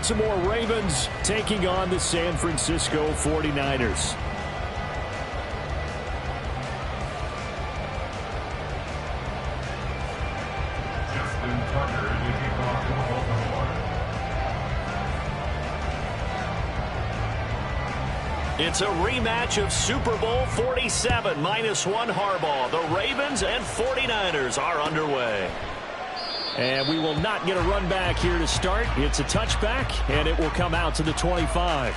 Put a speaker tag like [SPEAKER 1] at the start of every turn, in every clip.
[SPEAKER 1] Baltimore Ravens taking on the San Francisco 49ers. It's a rematch of Super Bowl 47, -1 Harbaugh. The Ravens and 49ers are underway. And we will not get a run back here to start. It's a touchback, and it will come out to the 25.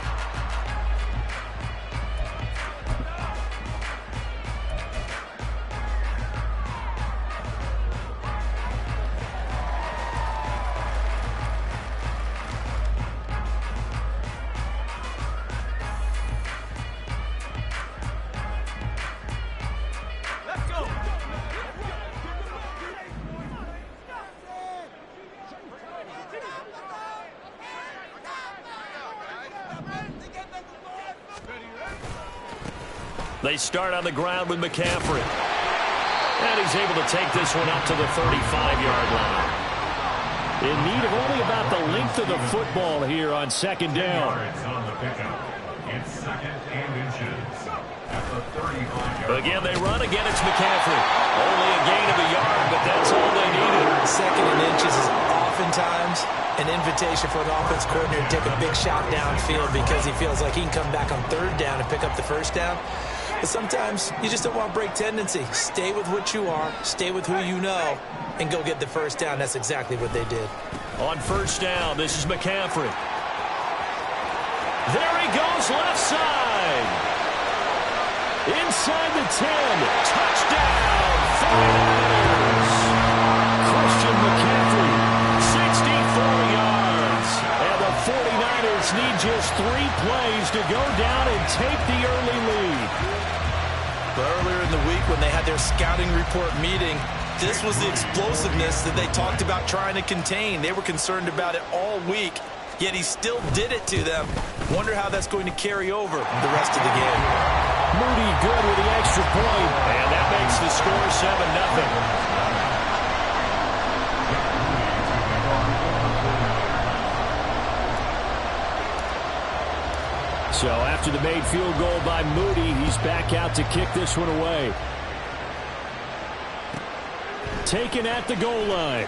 [SPEAKER 1] They start on the ground with McCaffrey. And he's able to take this one up to the 35-yard line. In need of only about the length of the football here on second down. Again, they run. Again, it's McCaffrey. Only a gain of a yard, but that's all they needed.
[SPEAKER 2] Second and inches is oftentimes an invitation for an offense coordinator to take a big shot downfield because he feels like he can come back on third down and pick up the first down. But sometimes you just don't want to break tendency. Stay with what you are, stay with who you know, and go get the first down. That's exactly what they did.
[SPEAKER 1] On first down, this is McCaffrey. There he goes, left side. Inside the 10. Touchdown, 49ers. Christian McCaffrey, 64 yards. And the 49ers need just 3 plays to go down and take the early lead.
[SPEAKER 2] Earlier in the week when they had their scouting report meeting, this was the explosiveness that they talked about trying to contain. They were concerned about it all week, yet he still did it to them. Wonder how that's going to carry over the rest of the game.
[SPEAKER 1] Moody good with the extra point, and that makes the score 7-0. So after the made field goal by Moody, he's back out to kick this one away. Taken at the goal line.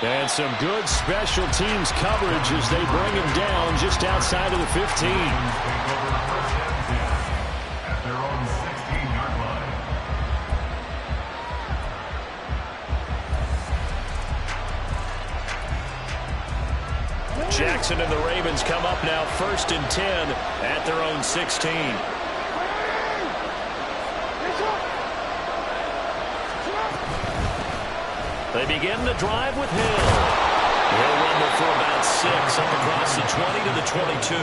[SPEAKER 1] And some good special teams coverage as they bring him down just outside of the 15.
[SPEAKER 3] At their own 16-yard line.
[SPEAKER 1] Jackson and the Ravens come up now 1st and 10 at their own 16. They begin the drive with Hill. He'll rumble for about 6 up across the 20 to the 22.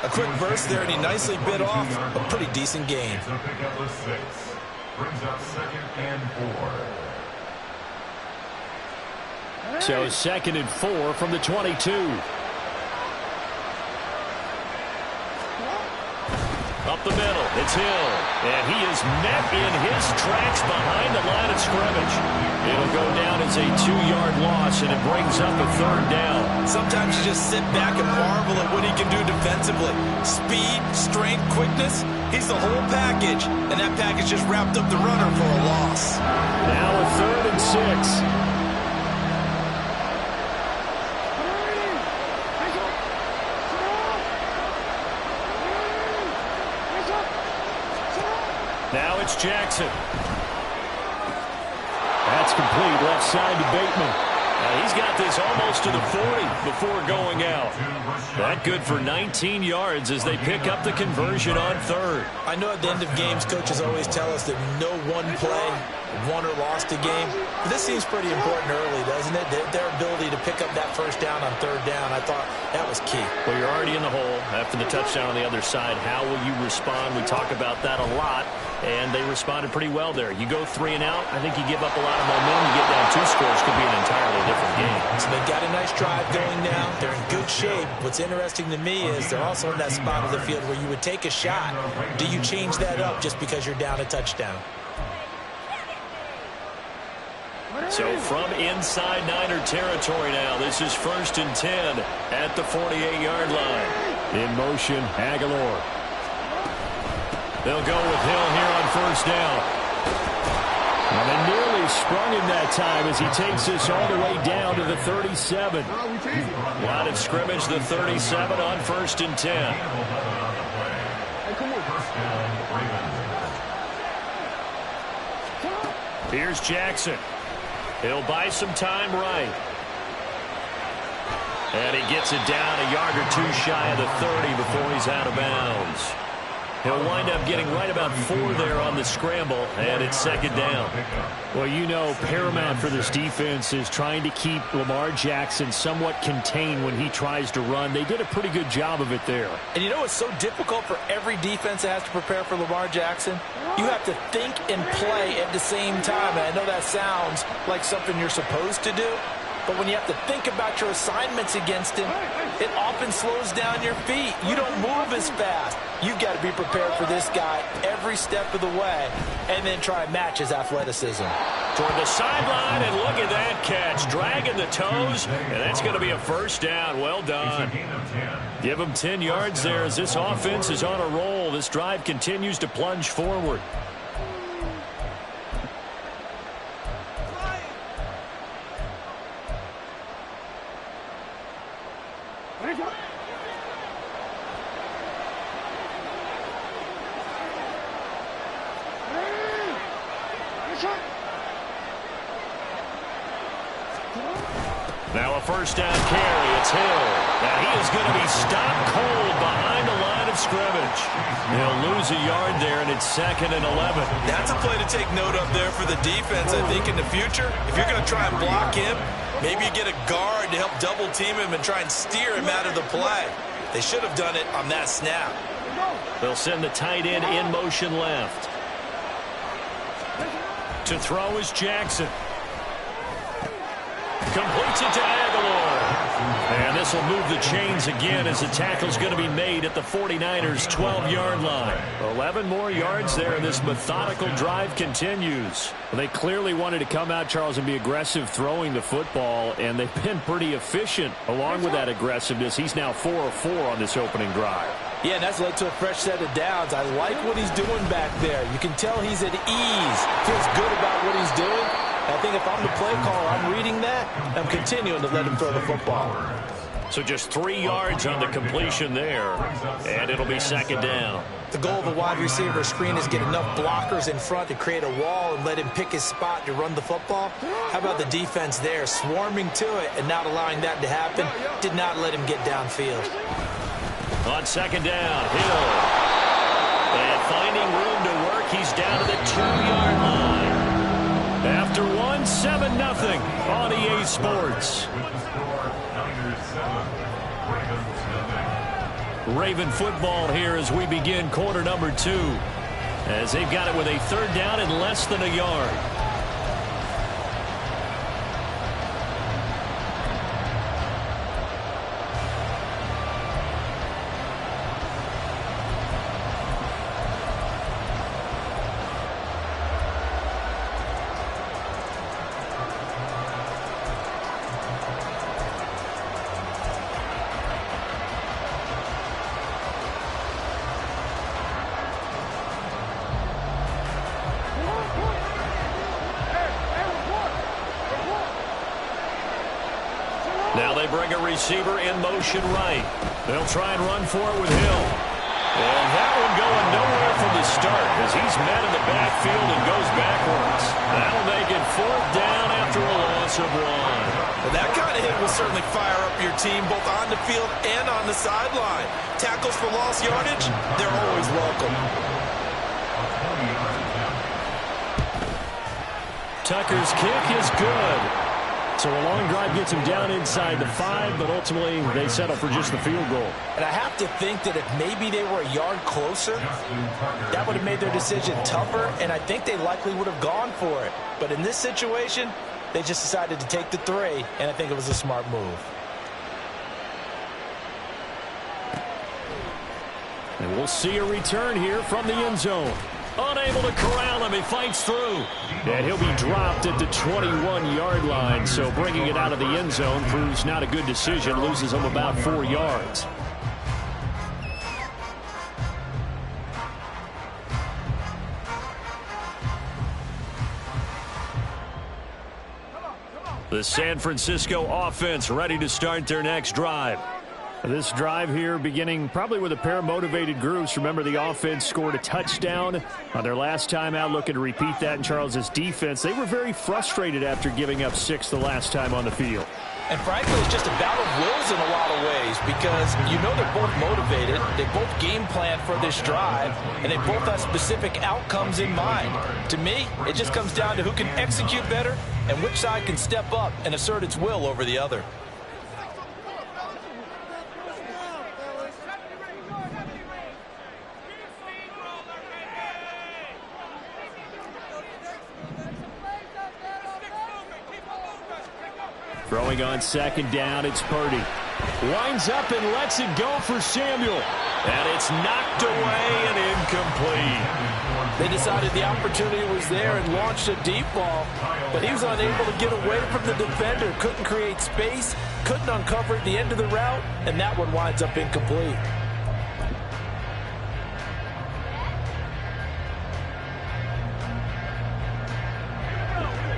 [SPEAKER 2] A quick burst there, and he nicely bit off a pretty decent gain.
[SPEAKER 3] It's a pickup of 6. Brings up 2nd and 4.
[SPEAKER 1] So 2nd and 4 from the 22. Up the middle, it's Hill. And he is met in his tracks behind the line of scrimmage. It'll go down as a 2-yard loss, and it brings up a 3rd down.
[SPEAKER 2] Sometimes you just sit back and marvel at what he can do defensively. Speed, strength, quickness, he's the whole package. And that package just wrapped up the runner for a loss.
[SPEAKER 1] Now a 3rd and 6. Now it's Jackson. That's complete left side to Bateman. He's got this almost to the 40 before going out. That good for 19 yards as they pick up the conversion on 3rd.
[SPEAKER 2] I know at the end of games, coaches always tell us that no one play won or lost a game. But this seems pretty important early, doesn't it? Their ability to pick up that first down on 3rd down, I thought that was key.
[SPEAKER 1] Well, you're already in the hole after the touchdown on the other side. How will you respond? We talk about that a lot, and they responded pretty well there. You go 3 and out, I think you give up a lot of momentum. You get down 2 scores, could be an entirely different game.
[SPEAKER 2] So they've got a nice drive going now. They're in good shape. What's interesting to me is they're also in that spot of the field where you would take a shot. Do you change that up just because you're down a touchdown?
[SPEAKER 1] So from inside Niner territory now, this is 1st and 10 at the 48-yard line. In motion, Aguilar. They'll go with Hill here on 1st down. And they nearly sprung him that time as he takes this all the way down to the 37. Line of scrimmage, the 37 on 1st and 10. Here's Jackson. He'll buy some time right. And he gets it down a yard or two shy of the 30 before he's out of bounds. He'll wind up getting right about 4 there on the scramble, and it's 2nd down. Well, you know, paramount for this defense is trying to keep Lamar Jackson somewhat contained when he tries to run. They did a pretty good job of it there.
[SPEAKER 2] And you know it's so difficult for every defense that has to prepare for Lamar Jackson? You have to think and play at the same time. And I know that sounds like something you're supposed to do, but when you have to think about your assignments against him, it often slows down your feet. You don't move as fast. You've got to be prepared for this guy every step of the way and then try and match his athleticism.
[SPEAKER 1] Toward the sideline, and look at that catch. Dragging the toes, and that's going to be a 1st down. Well done. Give him 10 yards there as this offense is on a roll. This drive continues to plunge forward. Now a 1st down carry. It's Hill. Now he is going to be stopped cold behind the line of scrimmage. He'll lose a yard there, and it's 2nd and 11.
[SPEAKER 2] That's a play to take note of there for the defense, I think, in the future. If you're going to try and block him, maybe you get a guard to help double team him and try and steer him out of the play. They should have done it on that snap.
[SPEAKER 1] They'll send the tight end in motion left. To throw is Jackson. Completes it to Aguilar. And this will move the chains again as the tackle's going to be made at the 49ers' 12-yard line. 11 more yards there, and this methodical drive continues. Well, they clearly wanted to come out, Charles, and be aggressive throwing the football, and they've been pretty efficient along with that aggressiveness. He's now 4 of 4 on this opening drive.
[SPEAKER 2] Yeah, and that's led to a fresh set of downs. I like what he's doing back there. You can tell he's at ease. Feels good about what he's doing. I think if I'm the play caller, I'm reading that. I'm continuing to let him throw the football.
[SPEAKER 1] So just 3 yards on the completion there, and it'll be 2nd down.
[SPEAKER 2] The goal of a wide receiver screen is get enough blockers in front to create a wall and let him pick his spot to run the football. How about the defense there, swarming to it and not allowing that to happen? Did not let him get downfield.
[SPEAKER 1] On 2nd down, Hill. And finding room to work, he's down to the 2-yard line. After 1, 7-0 on EA Sports. Raven football here as we begin quarter number 2. As they've got it with a 3rd down and less than a yard. Now they bring a receiver in motion right. They'll try and run for it with Hill. And that one going nowhere from the start as he's met in the backfield and goes backwards. That'll make it 4th down after a loss of 1.
[SPEAKER 2] Well, that kind of hit will certainly fire up your team both on the field and on the sideline. Tackles for lost yardage, they're always welcome.
[SPEAKER 1] Tucker's kick is good. So a long drive gets him down inside the 5, but ultimately they settle for just the field goal.
[SPEAKER 2] And I have to think that if maybe they were a yard closer, that would have made their decision tougher, and I think they likely would have gone for it. But in this situation, they just decided to take the 3, and I think it was a smart move.
[SPEAKER 1] And we'll see a return here from the end zone. Unable to corral him. He fights through. And he'll be dropped at the 21-yard line. So bringing it out of the end zone proves not a good decision. Loses him about 4 yards. The San Francisco offense ready to start their next drive. This drive here beginning probably with a pair of motivated groups. Remember, the offense scored a touchdown on their last time out, looking to repeat that in Charles's defense. They were very frustrated after giving up 6 the last time on the field.
[SPEAKER 2] And frankly, it's just a battle of wills in a lot of ways because you know they're both motivated. They both game plan for this drive, and they both have specific outcomes in mind. To me, it just comes down to who can execute better and which side can step up and assert its will over the other.
[SPEAKER 1] Throwing on second down, it's Purdy. Winds up and lets it go for Samuel. And it's knocked away and incomplete.
[SPEAKER 2] They decided the opportunity was there and launched a deep ball, but he was unable to get away from the defender. Couldn't create space, couldn't uncover the end of the route, and that one winds up incomplete.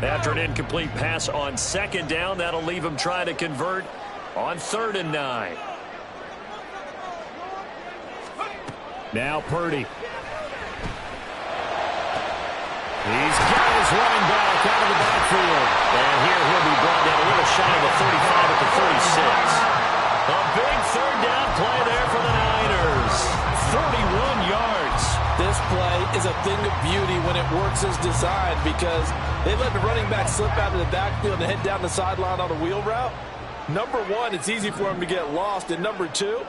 [SPEAKER 1] After an incomplete pass on second down, that'll leave him trying to convert on 3rd and 9. Now Purdy. He's got his running back out of the backfield. And here he'll be brought down a little shy of the 35 at the 36. A big 3rd down play there for the Niners. 41 yards.
[SPEAKER 2] This play is a thing of beauty when it works as designed because they let the running back slip out of the backfield and head down the sideline on a wheel route. Number one, it's easy for him to get lost. And number two,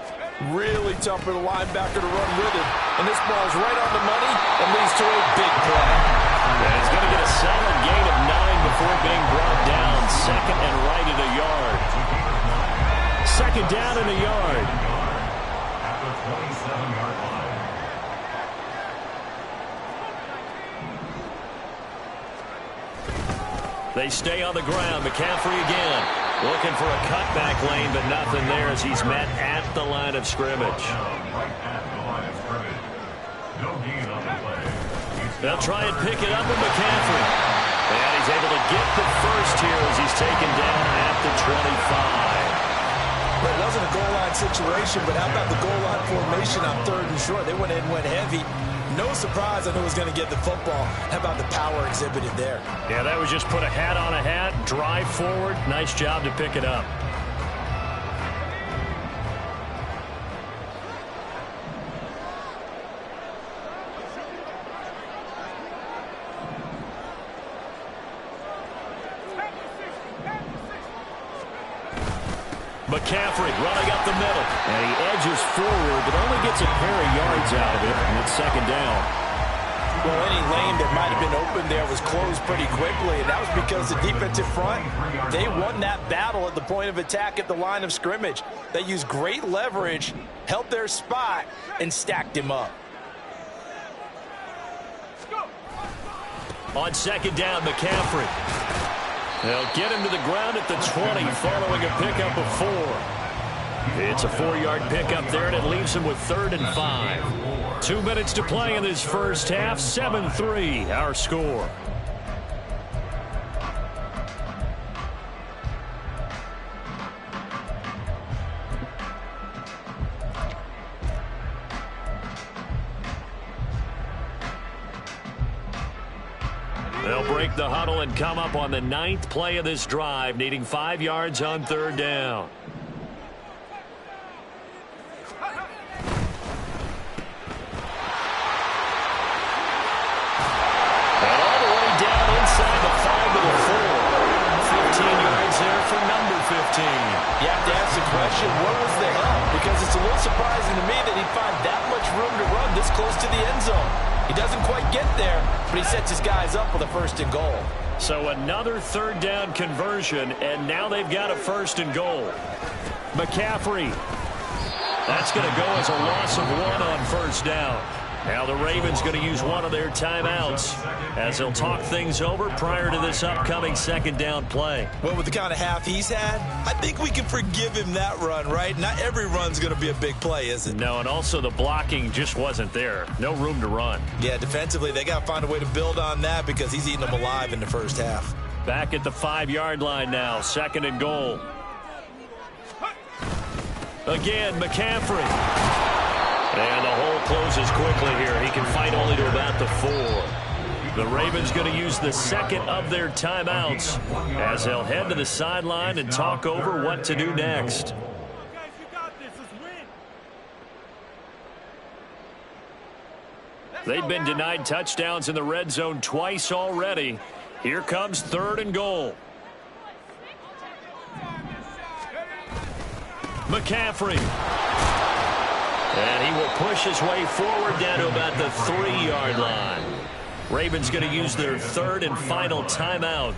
[SPEAKER 2] really tough for the linebacker to run with him. And this ball's right on the money and leads to a big play.
[SPEAKER 1] And he's going to get a solid gain of 9 before being brought down. 2nd and right at a yard. 2nd down and a yard.
[SPEAKER 3] At the 27-yard line.
[SPEAKER 1] They stay on the ground. McCaffrey again. Looking for a cutback lane, but nothing there as he's met at the line of scrimmage.
[SPEAKER 3] Right at the line of scrimmage. No gain on the play.
[SPEAKER 1] They'll try and pick it up with McCaffrey. And he's able to get the first here as he's taken down at the 25.
[SPEAKER 2] But it wasn't a goal line situation, but how about the goal line formation on 3rd and short? They went in, went heavy. No surprise on who was going to get the football. How about the power exhibited there?
[SPEAKER 1] Yeah, that was just put a hat on a hat, drive forward. Nice job to pick it up. McCaffrey running up the middle. And he edges forward, but only gets a pair of yards out of it. And it's 2nd down.
[SPEAKER 2] Well, any lane that might have been open there was closed pretty quickly, and that was because the defensive front, they won that battle at the point of attack at the line of scrimmage. They used great leverage, held their spot, and stacked him up.
[SPEAKER 1] On 2nd down, McCaffrey. They'll get him to the ground at the 20 following a pickup of 4. It's a 4-yard pickup there, and it leaves him with 3rd and 5. 2 minutes to play in this first half. 7-3 our score. They'll break the huddle and come up on the 9th play of this drive, needing 5 yards on 3rd down. And all the way down inside the 5 to the 4. 15 yards there for number 15.
[SPEAKER 2] You have to ask the question, where was the help? Because it's a little surprising to me that he'd find that much room to run this close to the end zone. He doesn't quite get there, but he sets his guys up with a 1st and goal.
[SPEAKER 1] So another 3rd down conversion, and now they've got a 1st and goal. McCaffrey. That's going to go as a loss of 1 on 1st down. Now the Ravens going to use one of their timeouts as they'll talk things over prior to this upcoming second down play.
[SPEAKER 2] Well, with the kind of half he's had, I think we can forgive him that run, right? Not every run's going to be a big play, is it?
[SPEAKER 1] No, and also the blocking just wasn't there. No room to run.
[SPEAKER 2] Yeah, defensively, they got to find a way to build on that because he's eating them alive in the first half.
[SPEAKER 1] Back at the 5-yard line now, second and goal. Again, McCaffrey. And the hole closes quickly here. He can fight only to about the 4. The Ravens going to use the second of their timeouts as they'll head to the sideline and talk over what to do next. They've been denied touchdowns in the red zone twice already. Here comes third and goal. McCaffrey. And he will push his way forward down to about the 3-yard line. Ravens going to use their third and final timeout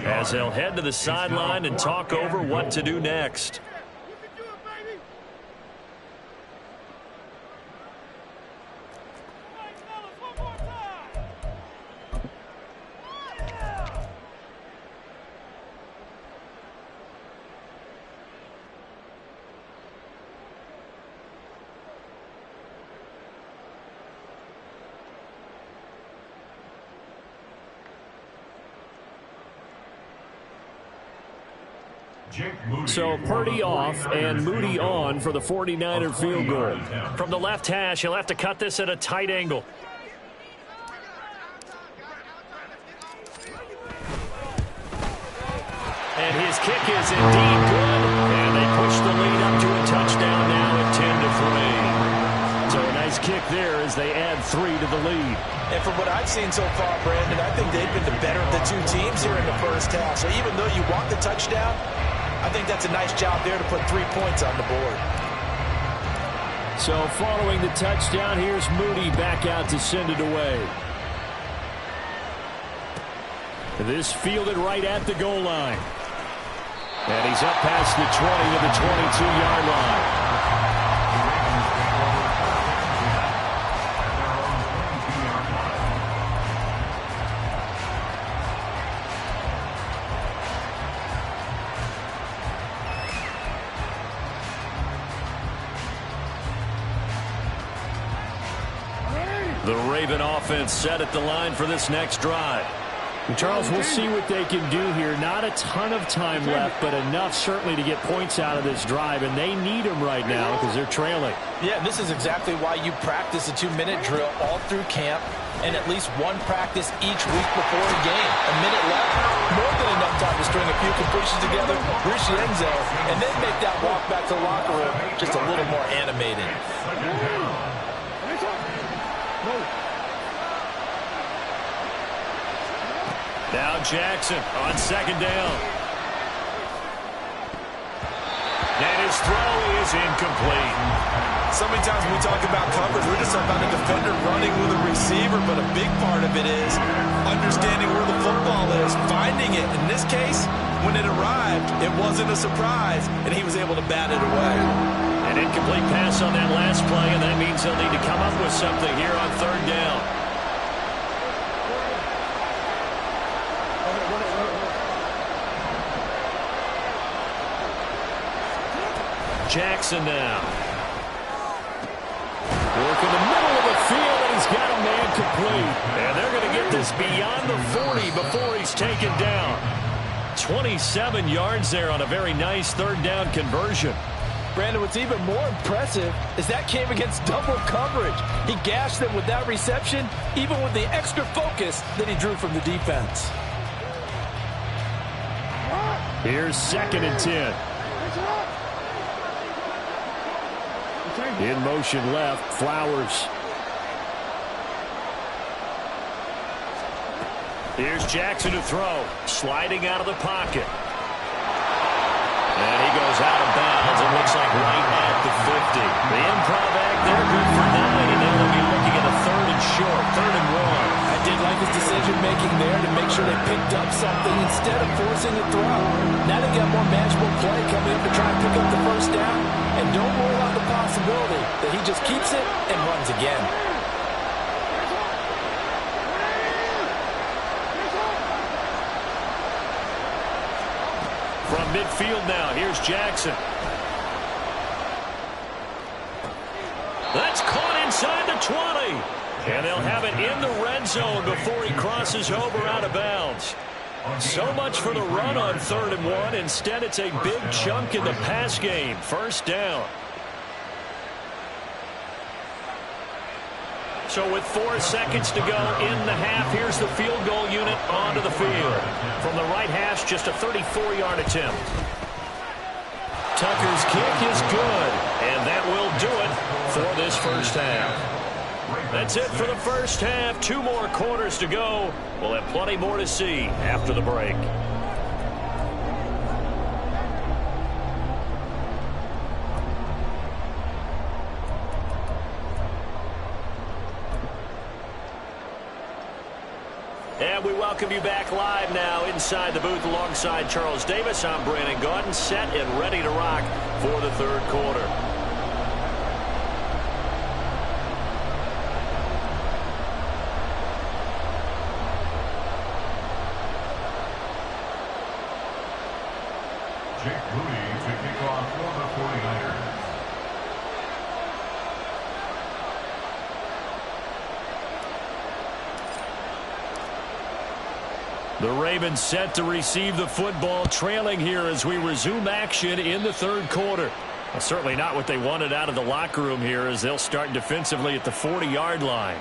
[SPEAKER 1] as they'll head to the sideline and talk over what to do next. So Purdy off and Moody on for the 49er field goal. From the left hash, he'll have to cut this at a tight angle. And his kick is indeed good. And they push the lead up to a touchdown now at 10-3. So a nice kick there as they add 3 to the lead.
[SPEAKER 2] And from what I've seen so far, Brandon, I think they've been the better of the two teams here in the first half. So even though you want the touchdown, I think that's a nice job there to put 3 points on the board.
[SPEAKER 1] So following the touchdown, here's Moody back out to send it away. This fielded right at the goal line. And he's up past the 20 to the 22-yard line. The Raven offense set at the line for this next drive. And Charles, we'll see what they can do here. Not a ton of time left, but enough certainly to get points out of this drive, and they need them right now because they're trailing.
[SPEAKER 2] Yeah, this is exactly why you practice a 2-minute drill all through camp and at least one practice each week before a game. A minute left, more than enough time to string a few completions together, reach the end zone, and then make that walk back to the locker room just a little more animated.
[SPEAKER 1] Now Jackson on second down. And his throw is incomplete.
[SPEAKER 2] So many times when we talk about coverage, we're just talking about a defender running with a receiver, but a big part of it is understanding where the football is, finding it. In this case, when it arrived, it wasn't a surprise, and he was able to bat it away.
[SPEAKER 1] An incomplete pass on that last play, and that means they'll need to come up with something here on third down. Jackson now. Working the middle of the field, and he's got a man complete. And they're going to get this beyond the 40 before he's taken down. 27 yards there on a very nice third down conversion.
[SPEAKER 2] Brandon, what's even more impressive is that came against double coverage. He gashed them with that reception, even with the extra focus that he drew from the defense.
[SPEAKER 1] Here's second and 10. In motion left, Flowers. Here's Jackson to throw, sliding out of the pocket. And he goes out of bounds. It looks like right at the 50. The improv act there, good for 9, and now they'll be looking at a third and short, 3rd and 1.
[SPEAKER 2] I did like his decision-making there to make sure they picked up something instead of forcing a throw. Now they got more manageable play coming up to try and pick up the first down, and don't rule out the possibility that he just keeps it and runs again.
[SPEAKER 1] midfield now. Here's Jackson. That's caught inside the 20. And they'll have it in the red zone before he crosses over out of bounds. So much for the run on 3rd and 1. Instead, it's a big chunk in the pass game. First down. So with 4 seconds to go in the half, here's the field goal unit onto the field. From the right hash, just a 34-yard attempt. Tucker's kick is good, and that will do it for this first half. That's it for the first half. 2 more quarters to go. We'll have plenty more to see after the break. And we welcome you back live now inside the booth alongside Charles Davis. I'm Brandon Gaudin, set and ready to rock for the 3rd quarter.
[SPEAKER 3] Jake Moody to kick off for the 49ers.
[SPEAKER 1] The Ravens set to receive the football, trailing here as we resume action in the 3rd quarter. Well, certainly not what they wanted out of the locker room here as they'll start defensively at the 40-yard line.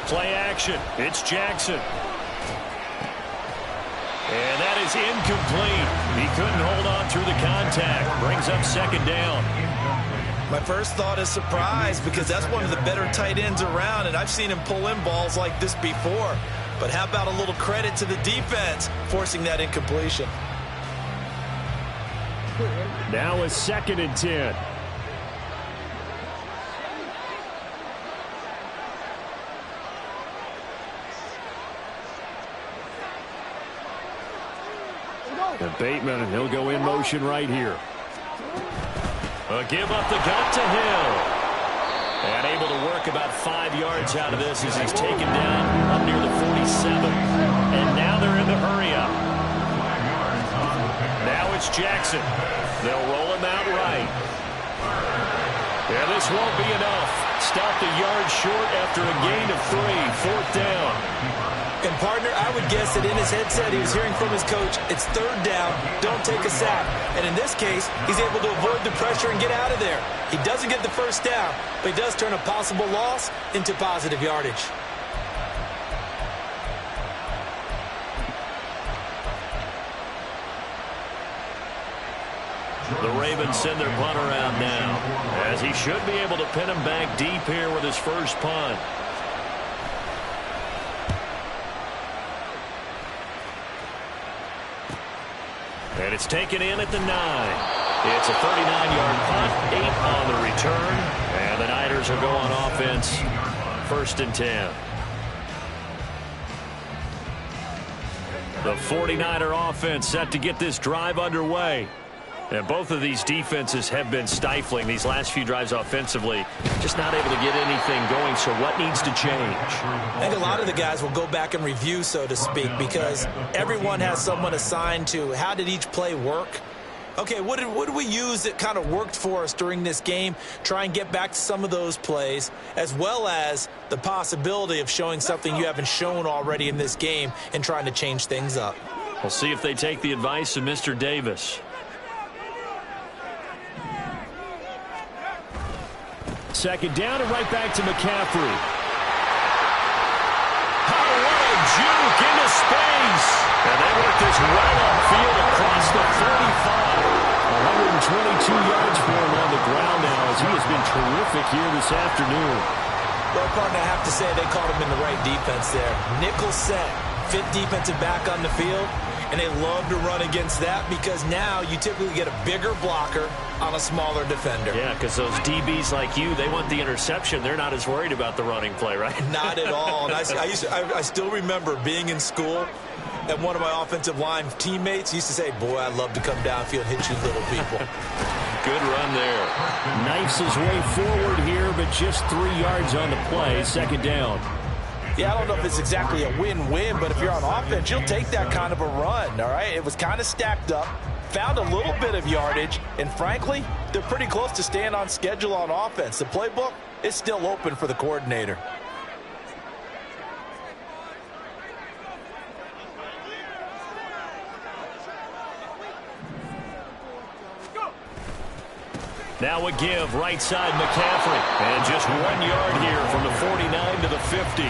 [SPEAKER 1] Play action. It's Jackson. And that is incomplete. He couldn't hold on through the contact. Brings up 2nd down.
[SPEAKER 2] My first thought is surprise because that's one of the better tight ends around, and I've seen him pull in balls like this before. But how about a little credit to the defense forcing that incompletion?
[SPEAKER 1] Now a 2nd and 10. And Bateman, and he'll go in motion right here. Give up the gut to Hill. And able to work about 5 yards out of this as he's taken down up near the 47. And now they're in the hurry up. Now it's Jackson. They'll roll him out right. Yeah, this won't be enough. Stopped a yard short after a gain of 3. 4th down.
[SPEAKER 2] And, partner, I would guess that in his headset he was hearing from his coach, it's 3rd down, don't take a sack. And in this case, he's able to avoid the pressure and get out of there. He doesn't get the first down, but he does turn a possible loss into positive yardage.
[SPEAKER 1] The Ravens send their punter out now, as he should be able to pin him back deep here with his first punt. And it's taken in at the 9. It's a 39-yard punt, 8 on the return, and the Niners will go on offense, 1st and 10. The 49er offense set to get this drive underway. And both of these defenses have been stifling these last few drives offensively. Just not able to get anything going, so what needs to change?
[SPEAKER 2] I think a lot of the guys will go back and review, so to speak, because everyone has someone assigned to how did each play work. Okay, what did we use that kind of worked for us during this game? Try and get back to some of those plays, as well as the possibility of showing something you haven't shown already in this game and trying to change things up.
[SPEAKER 1] We'll see if they take the advice of Mr. Davis. Second down and right back to McCaffrey. Oh, what a juke into space. And they work this well upfield across the 35. 122 yards for him on the ground now as he has been terrific here this afternoon.
[SPEAKER 2] Well, partner, I have to say they caught him in the right defense there. Nickel set, fit defensive back on the field, and they love to run against that because now you typically get a bigger blocker on a smaller defender.
[SPEAKER 1] Yeah, because those DBs like you, they want the interception. They're not as worried about the running play, right?
[SPEAKER 2] Not at all. And I still remember being in school, and one of my offensive line teammates used to say, boy, I'd love to come downfield and hit you little people.
[SPEAKER 1] Good run there. Knifes his way forward here, but just 3 yards on the play. Second down.
[SPEAKER 2] Yeah, I don't know if it's exactly a win-win, but if you're on offense, you'll take that kind of a run, all right? It was kind of stacked up, found a little bit of yardage, and frankly, they're pretty close to staying on schedule on offense. The playbook is still open for the coordinator.
[SPEAKER 1] Now a give, right side McCaffrey. And just 1 yard here from the 49 to the 50.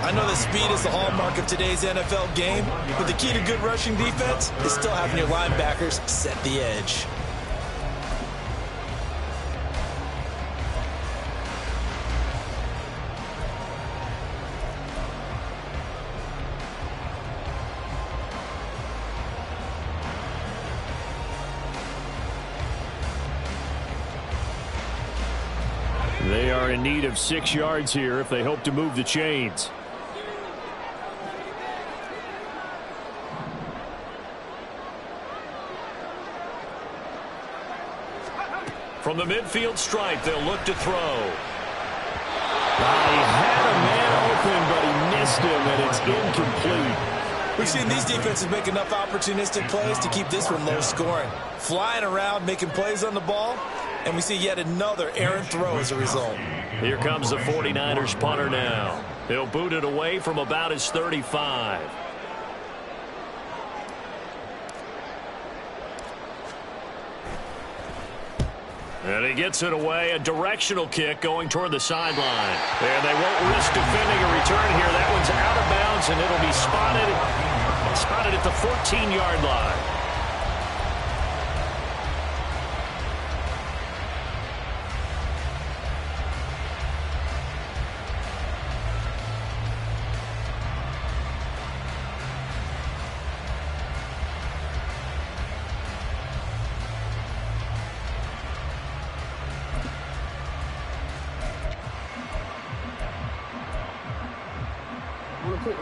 [SPEAKER 2] I know that speed is the hallmark of today's NFL game, but the key to good rushing defense is still having your linebackers set the edge.
[SPEAKER 1] They are in need of 6 yards here if they hope to move the chains. From the midfield stripe, they'll look to throw. He had a man open, but he missed him, and it's incomplete.
[SPEAKER 2] We've seen these defenses make enough opportunistic plays to keep this one low scoring. Flying around, making plays on the ball, and we see yet another errant throw as a result.
[SPEAKER 1] Here comes the 49ers punter now. He'll boot it away from about his 35. And he gets it away, a directional kick going toward the sideline. And they won't risk defending a return here. That one's out of bounds, and it'll be spotted at the 14-yard line.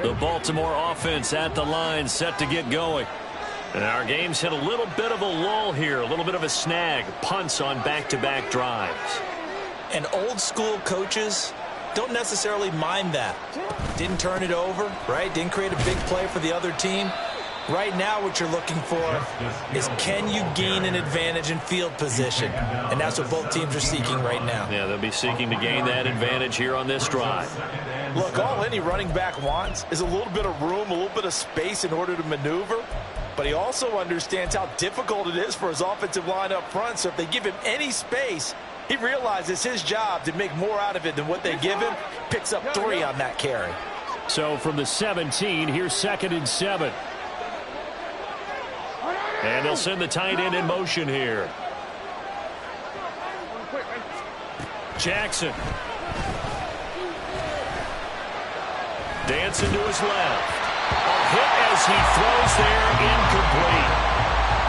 [SPEAKER 1] The Baltimore offense at the line, set to get going. And our game's hit a little bit of a lull here, a little bit of a snag. Punts on back-to-back drives.
[SPEAKER 2] And old-school coaches don't necessarily mind that. Didn't turn it over, right? Didn't create a big play for the other team. Right now what you're looking for is, can you gain an advantage in field position? And that's what both teams are seeking right now.
[SPEAKER 1] Yeah, they'll be seeking to gain that advantage here on this drive.
[SPEAKER 2] Look, all any running back wants is a little bit of room, a little bit of space in order to maneuver. But he also understands how difficult it is for his offensive line up front. So if they give him any space, he realizes his job to make more out of it than what they give him. Picks up 3 on that carry.
[SPEAKER 1] So from the 17, here's 2nd and 7. And they'll send the tight end in motion here. Jackson. Dancing to his left. A hit as he throws there, incomplete.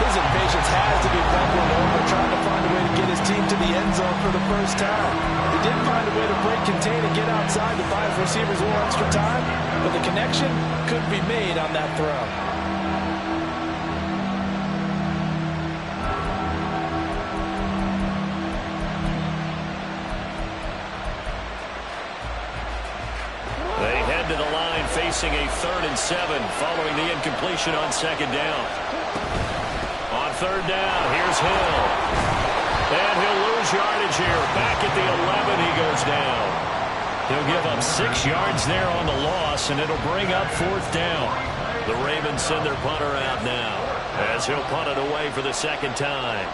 [SPEAKER 2] His impatience has to be bubbling over, trying to find a way to get his team to the end zone for the first time. He did find a way to break, contain, and get outside to buy his receivers a little extra time, but the connection couldn't be made on that throw.
[SPEAKER 1] To the line, facing a 3rd and 7 following the incompletion on 2nd down. On 3rd down, here's Hill. And he'll lose yardage here. Back at the 11, he goes down. He'll give up 6 yards there on the loss, and it'll bring up 4th down. The Ravens send their punter out now as he'll punt it away for the 2nd time.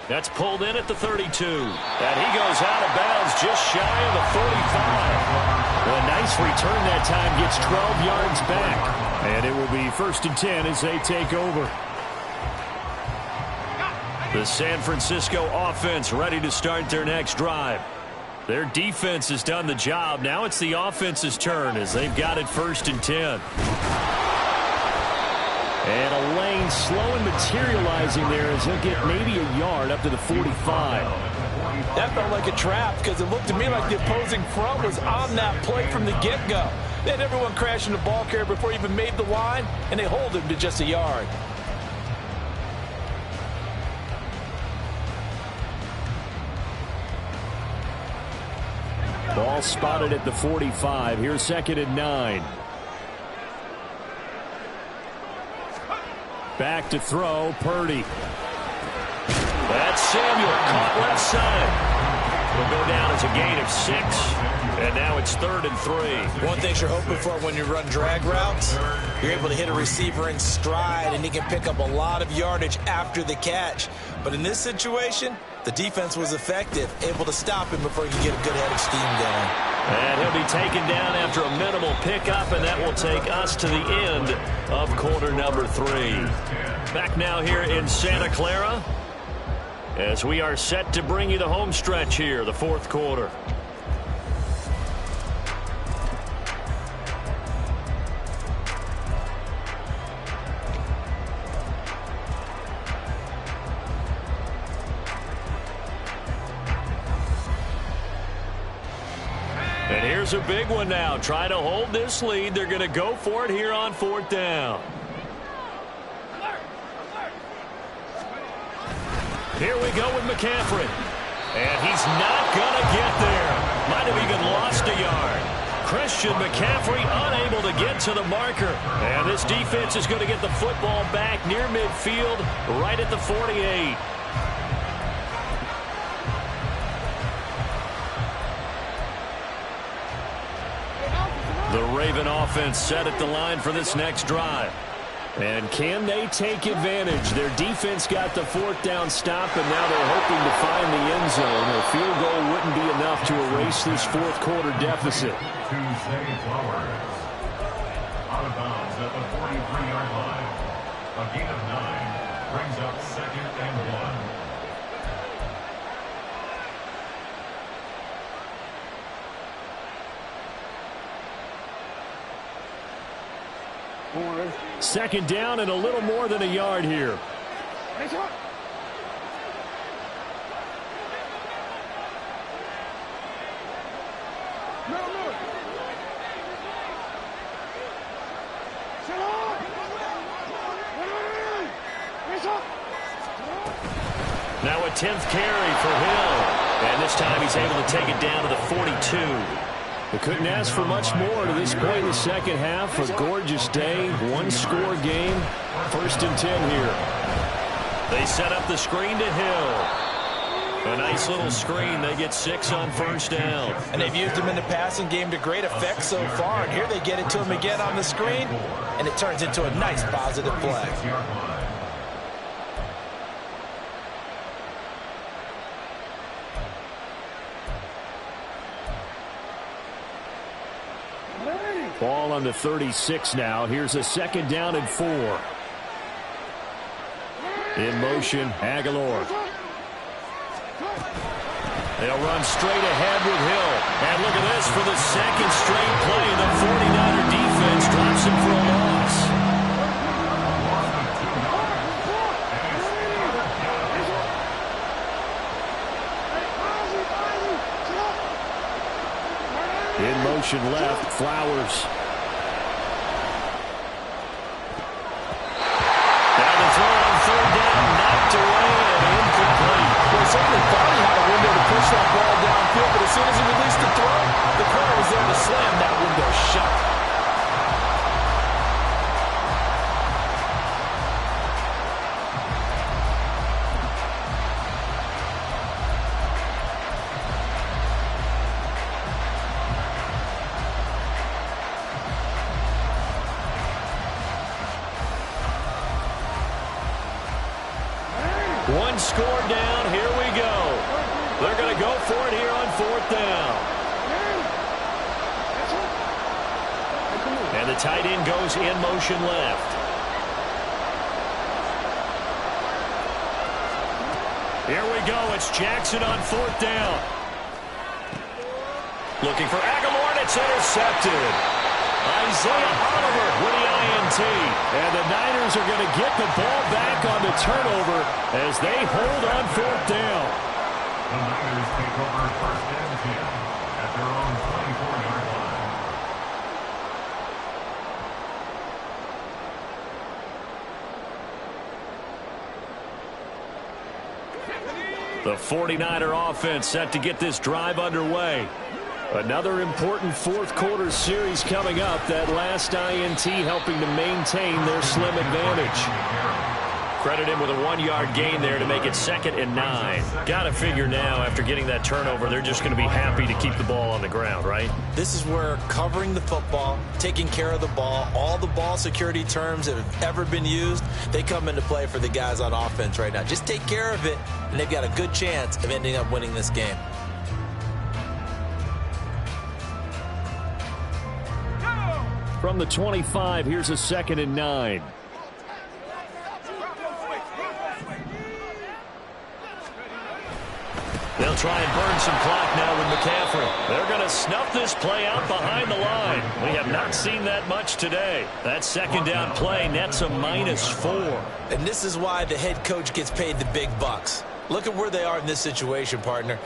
[SPEAKER 1] That's pulled in at the 32. And he goes out of bounds just shy of the 45. Well, a nice return that time, gets 12 yards back. And it will be 1st and 10 as they take over. The San Francisco offense ready to start their next drive. Their defense has done the job. Now it's the offense's turn as they've got it 1st and 10. And a lane slow and materializing there as he'll get maybe a yard up to the 45.
[SPEAKER 2] That felt like a trap because it looked to me like the opposing front was on that play from the get-go. They had everyone crashing the ball carrier before he even made the line, and they hold him to just a yard.
[SPEAKER 1] Ball spotted at the 45. Here's 2nd and 9. Back to throw, Purdy. That's Samuel, caught left side. Will go down as a gain of 6, and now it's 3rd and 3.
[SPEAKER 2] One thing you're hoping for when you run drag routes, you're able to hit a receiver in stride, and he can pick up a lot of yardage after the catch. But in this situation, the defense was effective, able to stop him before he could get a good head of steam going.
[SPEAKER 1] And he'll be taken down after a minimal pickup, and that will take us to the end of quarter number 3. Back now here in Santa Clara as we are set to bring you the home stretch here, the 4th quarter. And here's a big one now. Try to hold this lead. They're going to go for it here on 4th down. Here we go with McCaffrey. And he's not going to get there. Might have even lost a yard. Christian McCaffrey unable to get to the marker. And this defense is going to get the football back near midfield, right at the 48. The Raven offense set at the line for this next drive. And can they take advantage? Their defense got the 4th down stop, and now they're hoping to find the end zone. A field goal wouldn't be enough to erase this 4th quarter deficit.
[SPEAKER 3] Tuesday Flowers. Out of bounds at the 43-yard line. A gain of 9 brings up 2nd and 1.
[SPEAKER 1] Second down and a little more than a yard here. Now a 10th carry for Hill. And this time he's able to take it down to the 42. They couldn't ask for much more to this point in the second half. A gorgeous day, one-score game. 1st and 10 here. They set up the screen to Hill. A nice little screen. They get 6 on 1st down.
[SPEAKER 2] And they've used him in the passing game to great effect so far. And here they get it to him again on the screen, and it turns into a nice positive play.
[SPEAKER 1] Ball on the 36 now. Here's a 2nd down and 4. In motion, Aguilar. They'll run straight ahead with Hill. And look at this for the 2nd straight play. The 49er defense drops him for a loss. In motion left, Flowers. Down the throw on 3rd down, knocked away and incomplete.
[SPEAKER 2] Well, certainly thought he had a window to push that ball downfield, but as soon as he released the throw, the corner was there to slam that window shut.
[SPEAKER 1] One score down. Here we go. They're going to go for it here on 4th down. And the tight end goes in motion left. Here we go. It's Jackson on 4th down. Looking for Aguilar, and it's intercepted. Isaiah Oliver with the INT. And the Niners are going to get the ball back on the turnover as they hold on 4th down.
[SPEAKER 3] The Niners take over 1st and 10 at their own 24-yard line.
[SPEAKER 1] The 49er offense set to get this drive underway. Another important fourth-quarter series coming up. That last INT helping to maintain their slim advantage. Credit him with a 1-yard gain there to make it 2nd and 9. Got to figure now, after getting that turnover, they're just going to be happy to keep the ball on the ground, right?
[SPEAKER 2] This is where covering the football, taking care of the ball, all the ball security terms that have ever been used, they come into play for the guys on offense right now. Just take care of it, and they've got a good chance of ending up winning this game.
[SPEAKER 1] From the 25, here's a 2nd and 9. They'll try and burn some clock now with McCaffrey. They're going to snuff this play out behind the line. We have not seen that much today. That 2nd down play nets a -4.
[SPEAKER 2] And this is why the head coach gets paid the big bucks. Look at where they are in this situation, partner.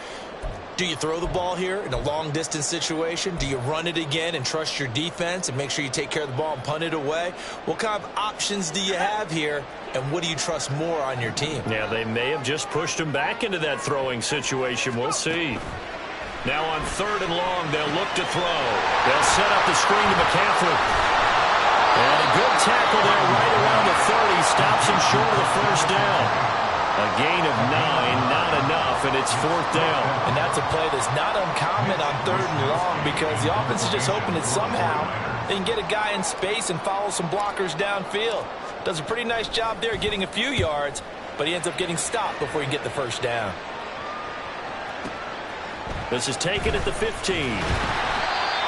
[SPEAKER 2] Do you throw the ball here in a long-distance situation? Do you run it again and trust your defense and make sure you take care of the ball and punt it away? What kind of options do you have here, and what do you trust more on your team?
[SPEAKER 1] Yeah, they may have just pushed him back into that throwing situation. We'll see. Now on 3rd and long, they'll look to throw. They'll set up the screen to McCaffrey. And a good tackle there right around the 30. Stops him short of the 1st down. A gain of 9, not enough, and it's 4th down.
[SPEAKER 2] And that's a play that's not uncommon on 3rd and long because the offense is just hoping that somehow they can get a guy in space and follow some blockers downfield. Does a pretty nice job there getting a few yards, but he ends up getting stopped before he can get the 1st down.
[SPEAKER 1] This is taken at the 15.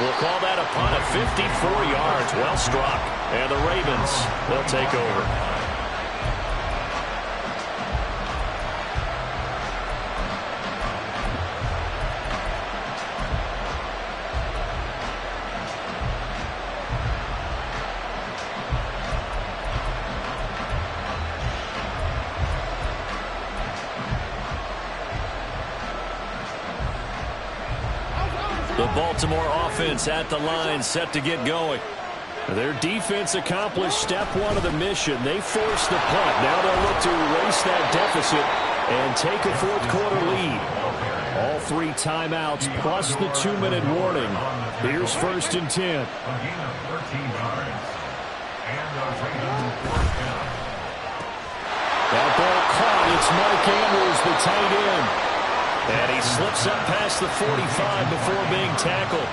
[SPEAKER 1] We'll call that a punt of 54 yards. Well struck. And the Ravens, they'll take over. The Baltimore offense at the line, set to get going. Their defense accomplished step 1 of the mission. They forced the punt. Now they'll look to erase that deficit and take a fourth-quarter lead. All 3 timeouts plus the 2-minute warning. Here's 1st and 10.
[SPEAKER 3] A gain of 13 yards. And a Ravens 4th down.
[SPEAKER 1] That ball caught. It's Mark Andrews, the tight end. And he slips up past the 45 before being tackled.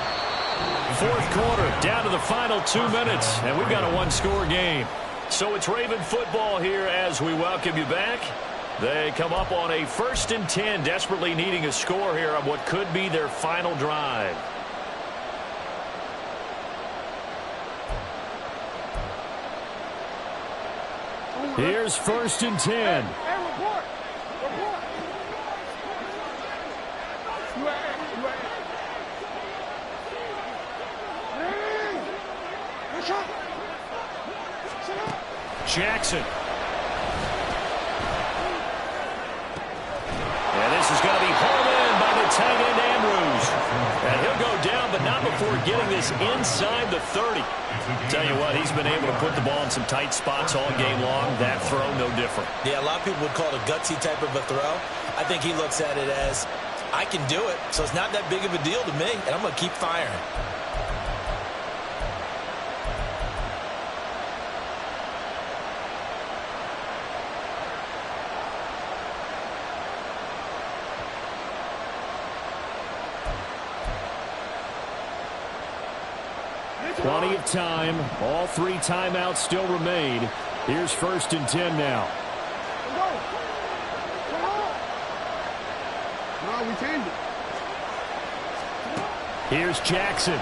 [SPEAKER 1] 4th quarter, down to the final 2 minutes, and we've got a 1-score game. So it's Raven football here as we welcome you back. They come up on a 1st and 10, desperately needing a score here on what could be their final drive. Here's 1st and 10. Jackson. And this is going to be hauled in by the tight end Andrews. And he'll go down, but not before getting this inside the 30. Tell you what, he's been able to put the ball in some tight spots all game long. That throw, no different.
[SPEAKER 2] Yeah, a lot of people would call it a gutsy type of a throw. I think he looks at it as, I can do it, so it's not that big of a deal to me, and I'm going to keep firing.
[SPEAKER 1] Plenty of time. All 3 timeouts still remain. Here's 1st and 10 now.
[SPEAKER 4] No, we changed it.
[SPEAKER 1] Here's Jackson.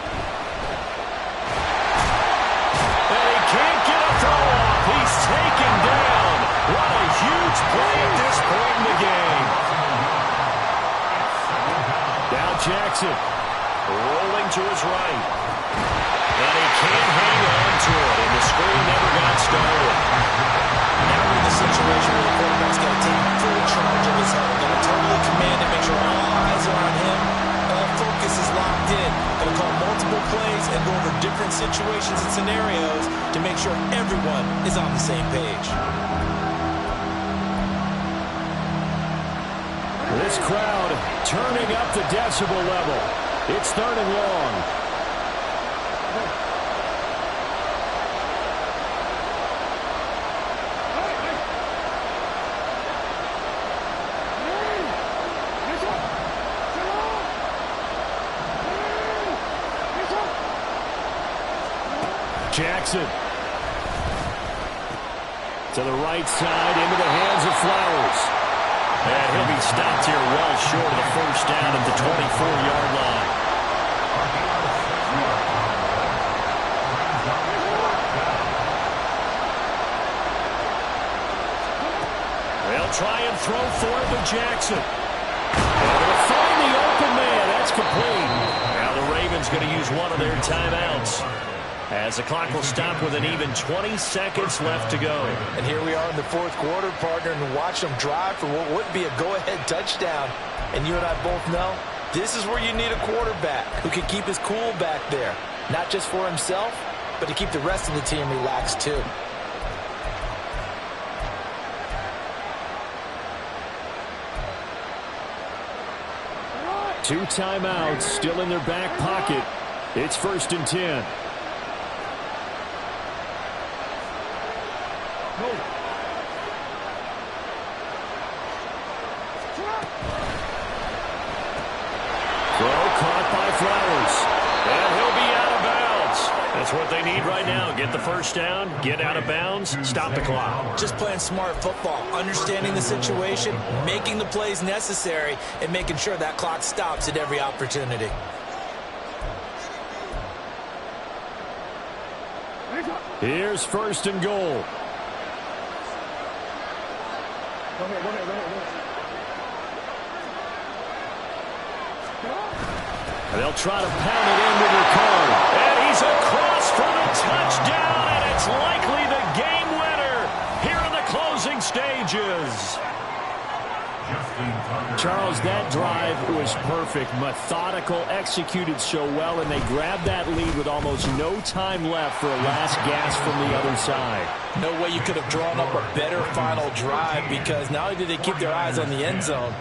[SPEAKER 1] And he can't get a throw off. He's taken down. What a huge play at this point in the game. Now Jackson rolling to his right. And he can't hang on to it. And the screen never got started.
[SPEAKER 2] Now we're in the situation where the quarterback's got to take full charge of his health. Got to totally command it, make sure all eyes are on him. All focus is locked in. Got to call multiple plays and go over different situations and scenarios to make sure everyone is on the same page.
[SPEAKER 1] This crowd turning up the decibel level. It's 3rd and long. Jackson to the right side into the hands of Flowers. And he'll be stopped here well short of the first down at the 24-yard line. They'll try and throw for it with Jackson. And they'll find the open man. That's complete. Now the Ravens going to use one of their timeouts, as the clock will stop with an even 20 seconds left to go.
[SPEAKER 2] And here we are in the 4th quarter, partner, and watch them drive for what would be a go-ahead touchdown. And you and I both know this is where you need a quarterback who can keep his cool back there. Not just for himself, but to keep the rest of the team relaxed too.
[SPEAKER 1] Two timeouts still in their back pocket. It's 1st and 10. Throw caught by Flowers. And he'll be out of bounds. That's what they need right now. Get the first down, get out of bounds, stop the clock.
[SPEAKER 2] Just playing smart football, understanding the situation, making the plays necessary, and making sure that clock stops at every opportunity.
[SPEAKER 1] Here's 1st and goal.
[SPEAKER 4] Go ahead.
[SPEAKER 1] They'll try to pound it in with Ricard. And he's across for the touchdown, and it's likely the game winner here in the closing stages. Charles, that drive was perfect, methodical, executed so well, and they grabbed that lead with almost no time left for a last gasp from the other side.
[SPEAKER 2] No way you could have drawn up a better final drive, because not only did they keep their eyes on the end zone,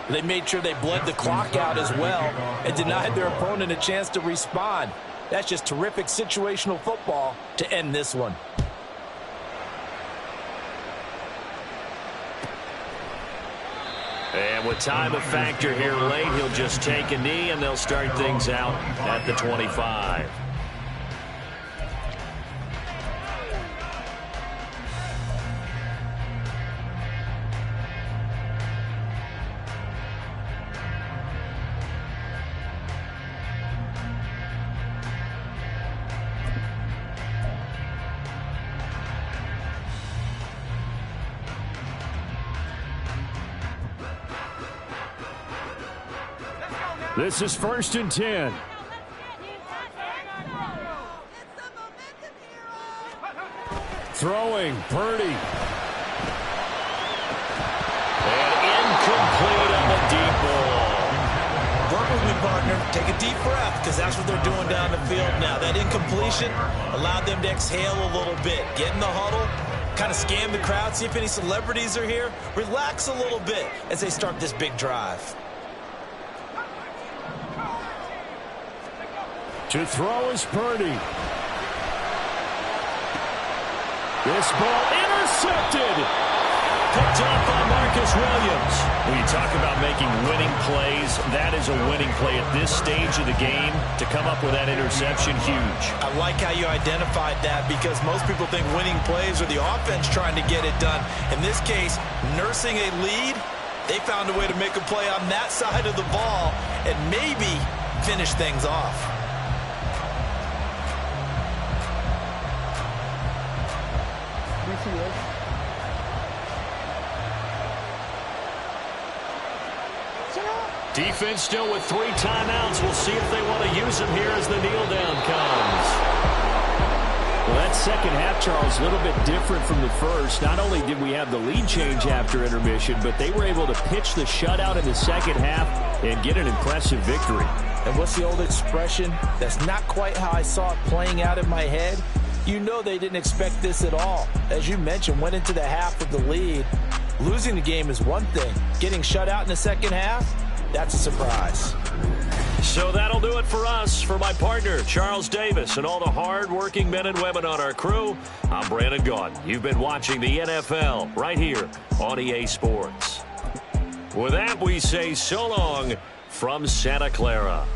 [SPEAKER 2] they made sure they bled the clock out as well and denied their opponent a chance to respond. That's just terrific situational football to end this one.
[SPEAKER 1] And with time a factor here late, he'll just take a knee, and they'll start things out at the 25. This is 1st and 10. Throwing, Purdy. And incomplete on the deep ball.
[SPEAKER 2] Work with me, partner. Take a deep breath, because that's what they're doing down the field now. That incompletion allowed them to exhale a little bit. Get in the huddle, kind of scan the crowd, see if any celebrities are here. Relax a little bit as they start this big drive.
[SPEAKER 1] To throw is Purdy. This ball intercepted. Picked up by Marcus Williams. When you talk about making winning plays, that is a winning play at this stage of the game. To come up with that interception, huge.
[SPEAKER 2] I like how you identified that, because most people think winning plays are the offense trying to get it done. In this case, nursing a lead They found a way to make a play on that side of the ball and maybe finish things off.
[SPEAKER 1] Defense still with 3 timeouts. We'll see if they want to use them here as the kneel down comes.
[SPEAKER 5] Well, that second half, Charles, a little bit different from the first. Not only did we have the lead change after intermission, but they were able to pitch the shutout in the second half and get an impressive victory.
[SPEAKER 2] And what's the old expression? That's not quite how I saw it playing out in my head. You know they didn't expect this at all. As you mentioned, went into the half with the lead. Losing the game is one thing. Getting shut out in the second half, that's a surprise.
[SPEAKER 1] So that'll do it for us. For my partner, Charles Davis, and all the hard-working men and women on our crew, I'm Brandon Gaudin. You've been watching the NFL right here on EA Sports. With that, we say so long from Santa Clara.